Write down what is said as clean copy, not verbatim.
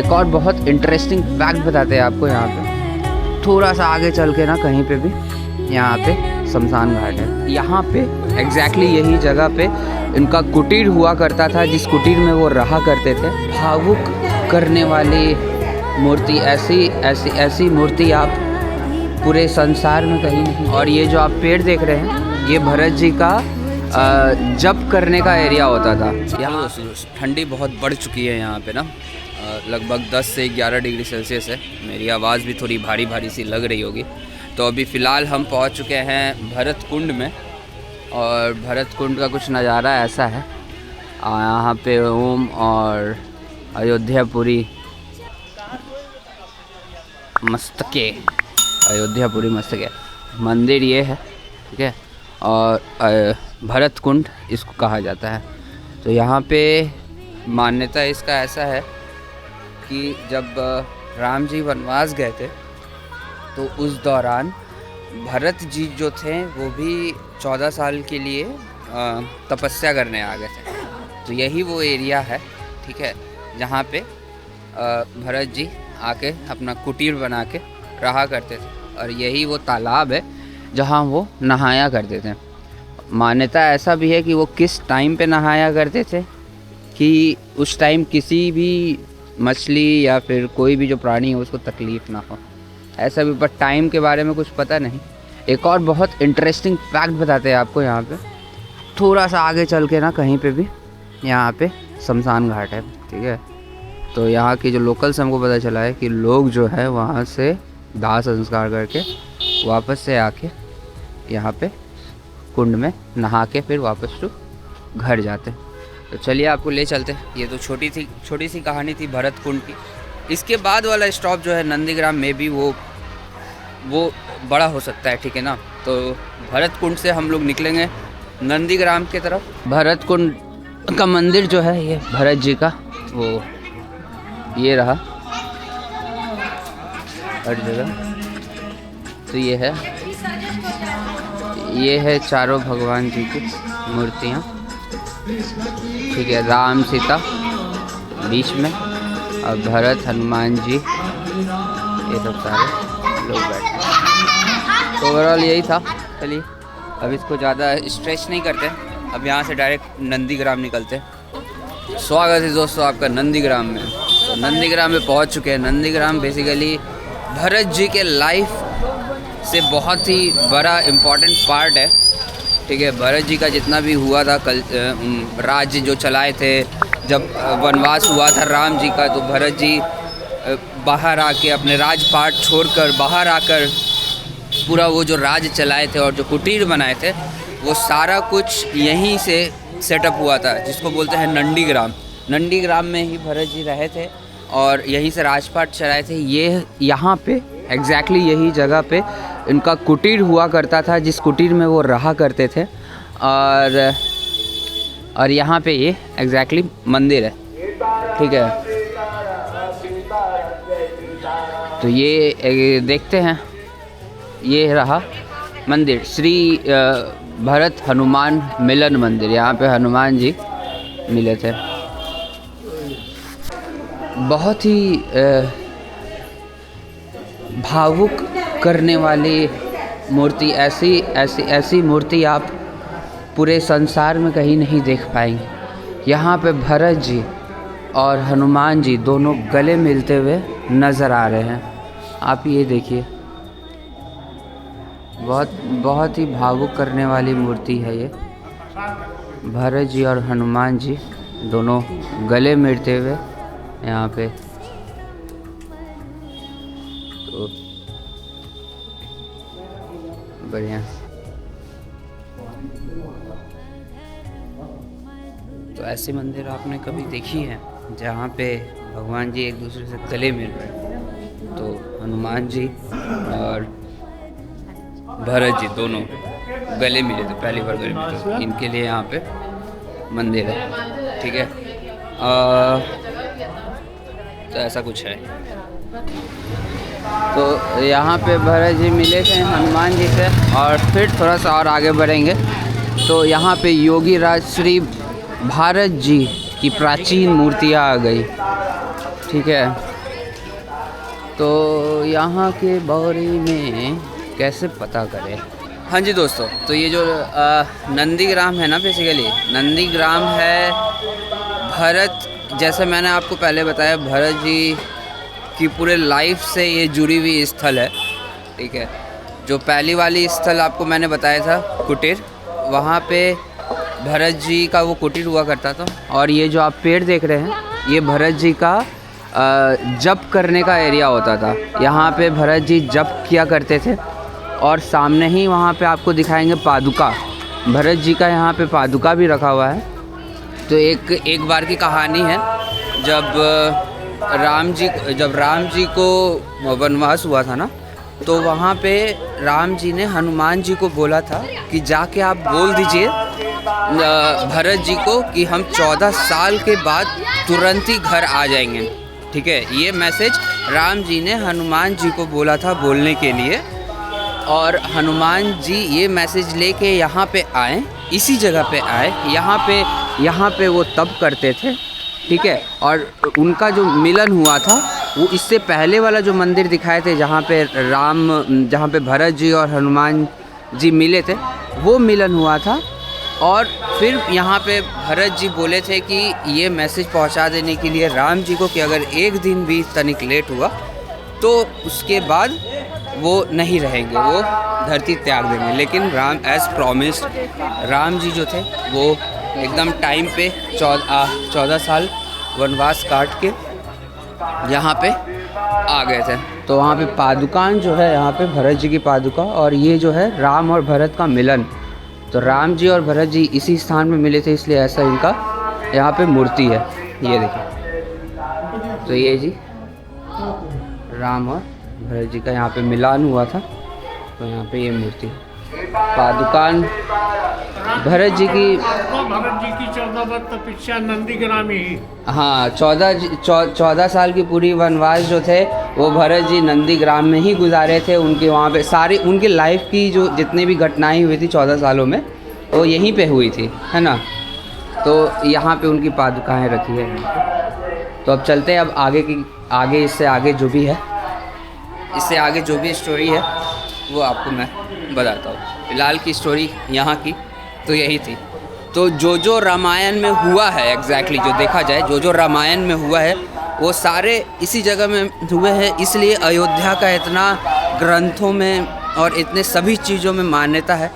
एक और बहुत इंटरेस्टिंग फैक्ट बताते हैं आपको। यहाँ पे थोड़ा सा आगे चल के ना कहीं पे भी यहाँ पे शमशान घाट है। यहाँ पे एग्जैक्टली यही जगह पे इनका कुटीर हुआ करता था, जिस कुटीर में वो रहा करते थे। भावुक करने वाली मूर्ति, ऐसी मूर्ति आप पूरे संसार में कहीं नहीं। और ये जो आप पेड़ देख रहे हैं, ये भरत जी का जप करने का एरिया होता था। यहाँ ठंडी बहुत बढ़ चुकी है यहाँ पे ना, लगभग 10 से 11 डिग्री सेल्सियस है। मेरी आवाज़ भी थोड़ी भारी भारी सी लग रही होगी। तो अभी फ़िलहाल हम पहुँच चुके हैं भरत कुंड में, और भरत कुंड का कुछ नज़ारा ऐसा है। यहाँ पे ओम और अयोध्यापुरी मस्तके, अयोध्यापुरी मस्तके मंदिर ये है, ठीक है। और भरत कुंड इसको कहा जाता है। तो यहाँ पे मान्यता इसका ऐसा है कि जब राम जी वनवास गए थे तो उस दौरान भरत जी जो थे वो भी 14 साल के लिए तपस्या करने आ गए थे। तो यही वो एरिया है, ठीक है, जहाँ पे भरत जी आके अपना कुटीर बना के रहा करते थे। और यही वो तालाब है जहाँ वो नहाया करते थे। मान्यता ऐसा भी है कि वो किस टाइम पे नहाया करते थे कि उस टाइम किसी भी मछली या फिर कोई भी जो प्राणी हो उसको तकलीफ़ ना हो, ऐसा भी। पर टाइम के बारे में कुछ पता नहीं। एक और बहुत इंटरेस्टिंग फैक्ट बताते हैं आपको। यहाँ पे थोड़ा सा आगे चल के ना कहीं पे भी यहाँ पे शमशान घाट है, ठीक है। तो यहाँ के जो लोकल्स हमको पता चला है कि लोग जो है वहाँ से दाह संस्कार करके वापस से आके यहाँ पे कुंड में नहा के फिर वापस टू घर जाते। तो चलिए आपको ले चलते। ये तो छोटी सी कहानी थी भरत कुंड की। इसके बाद वाला स्टॉप जो है नंदीग्राम में भी वो बड़ा हो सकता है, ठीक है ना। तो भरत कुंड से हम लोग निकलेंगे नंदीग्राम की तरफ। भरत कुंड का मंदिर जो है ये भरत जी का, वो ये रहा हर जगह। तो ये है चारों भगवान जी की मूर्तियाँ, ठीक है। राम सीता बीच में और भरत हनुमान जी, ये सब सारे लोग बैठे। तो ओवरऑल यही था। चलिए अब इसको ज़्यादा स्ट्रेच नहीं करते, अब यहाँ से डायरेक्ट नंदीग्राम निकलते। स्वागत है दोस्तों आपका नंदीग्राम में। तो नंदीग्राम में पहुँच चुके हैं। नंदीग्राम बेसिकली भरत जी के लाइफ से बहुत ही बड़ा इम्पॉर्टेंट पार्ट है, ठीक है। भरत जी का जितना भी हुआ था राज्य जो चलाए थे, जब वनवास हुआ था राम जी का, तो भरत जी बाहर आके अपने राजपाट छोड़कर बाहर आकर पूरा वो जो राज्य चलाए थे और जो कुटीर बनाए थे, वो सारा कुछ यहीं से सेटअप हुआ था, जिसको बोलते हैं नंदीग्राम। नंदीग्राम में ही भरत जी रहे थे और यहीं से राजपाट चलाए थे। ये यहाँ पे एग्जैक्टली यही जगह पे इनका कुटीर हुआ करता था, जिस कुटीर में वो रहा करते थे। और यहाँ पे ये एग्जैक्टली मंदिर है, ठीक है। तो ये देखते हैं, ये रहा मंदिर, श्री भरत हनुमान मिलन मंदिर। यहाँ पे हनुमान जी मिले थे। बहुत ही भावुक करने वाली मूर्ति, ऐसी मूर्ति आप पूरे संसार में कहीं नहीं देख पाएंगे। यहाँ पे भरत जी और हनुमान जी दोनों गले मिलते हुए नज़र आ रहे हैं। आप ये देखिए, बहुत ही भावुक करने वाली मूर्ति है ये। भरत जी और हनुमान जी दोनों गले मिलते हुए यहाँ पे। तो बढ़िया। तो ऐसे मंदिर आपने कभी देखी है जहाँ पे भगवान जी एक दूसरे से गले मिल रहे हैं? तो हनुमान जी और भरत जी दोनों गले मिले थे, पहली बार गले मिले थे। इनके लिए यहाँ पे मंदिर है, ठीक है। तो ऐसा कुछ है। तो यहाँ पे भरत जी मिले थे हनुमान जी से, और फिर थोड़ा सा और आगे बढ़ेंगे तो यहाँ पे योगी राज श्री भारत जी की प्राचीन मूर्तियाँ आ गई, ठीक है। तो यहाँ के बारे में कैसे पता करें? हाँ जी दोस्तों, तो ये जो नंदीग्राम है ना, बेसिकली नंदीग्राम है भरत, जैसे मैंने आपको पहले बताया, भरत जी की पूरे लाइफ से ये जुड़ी हुई स्थल है। ठीक है, जो पहली वाली स्थल आपको मैंने बताया था कुटीर, वहाँ पे भरत जी का वो कुटीर हुआ करता था। और ये जो आप पेड़ देख रहे हैं, ये भरत जी का जप करने का एरिया होता था। यहाँ पे भरत जी जप किया करते थे। और सामने ही वहाँ पे आपको दिखाएंगे पादुका, भरत जी का यहाँ पे पादुका भी रखा हुआ है। तो एक बार की कहानी है, जब राम जी को वनवास हुआ था ना, तो वहाँ पे राम जी ने हनुमान जी को बोला था कि जाके आप बोल दीजिए भरत जी को कि हम 14 साल के बाद तुरंत ही घर आ जाएंगे। ठीक है, ये मैसेज राम जी ने हनुमान जी को बोला था बोलने के लिए। और हनुमान जी ये मैसेज लेके यहाँ पे आए, इसी जगह पे आए, यहाँ पे वो तप करते थे। ठीक है, और उनका जो मिलन हुआ था वो इससे पहले वाला जो मंदिर दिखाए थे, जहाँ पे भरत जी और हनुमान जी मिले थे, वो मिलन हुआ था। और फिर यहाँ पे भरत जी बोले थे कि ये मैसेज पहुँचा देने के लिए राम जी को कि अगर एक दिन भी तनिक लेट हुआ तो उसके बाद वो नहीं रहेंगे, वो धरती त्याग देंगे। लेकिन राम एज प्रॉमिस्ड, राम जी जो थे वो एकदम टाइम पे 14 साल वनवास काट के यहाँ पे आ गए थे। तो वहाँ पे पादुकान जो है, यहाँ पे भरत जी की पादुका, और ये जो है राम और भरत का मिलन। तो राम जी और भरत जी इसी स्थान में मिले थे, इसलिए ऐसा इनका यहाँ पे मूर्ति है। ये देखिए, तो ये जी राम और भरत जी का यहाँ पे मिलान हुआ था, तो यहाँ पे ये मूर्ति पादुकान भरत जी की 14 वर्ष तपस्या नंदीग्राम ही। हाँ, 14 साल की पूरी वनवास जो थे वो भरत जी नंदीग्राम में ही गुजारे थे। उनके वहाँ पे सारी उनकी लाइफ की जो जितनी भी घटनाएं हुई थी 14 सालों में, वो यहीं पे हुई थी, है ना। तो यहाँ पे उनकी पादुकाएं रखी है। तो अब चलते हैं, अब आगे इससे आगे जो भी है, इससे आगे जो भी स्टोरी है वो आपको मैं बताता हूँ। फिलहाल की स्टोरी यहाँ की तो यही थी। तो जो रामायण में हुआ है, एग्जैक्टली जो देखा जाए, जो रामायण में हुआ है वो सारे इसी जगह में हुए हैं। इसलिए अयोध्या का इतना ग्रंथों में और इतने सभी चीज़ों में मान्यता है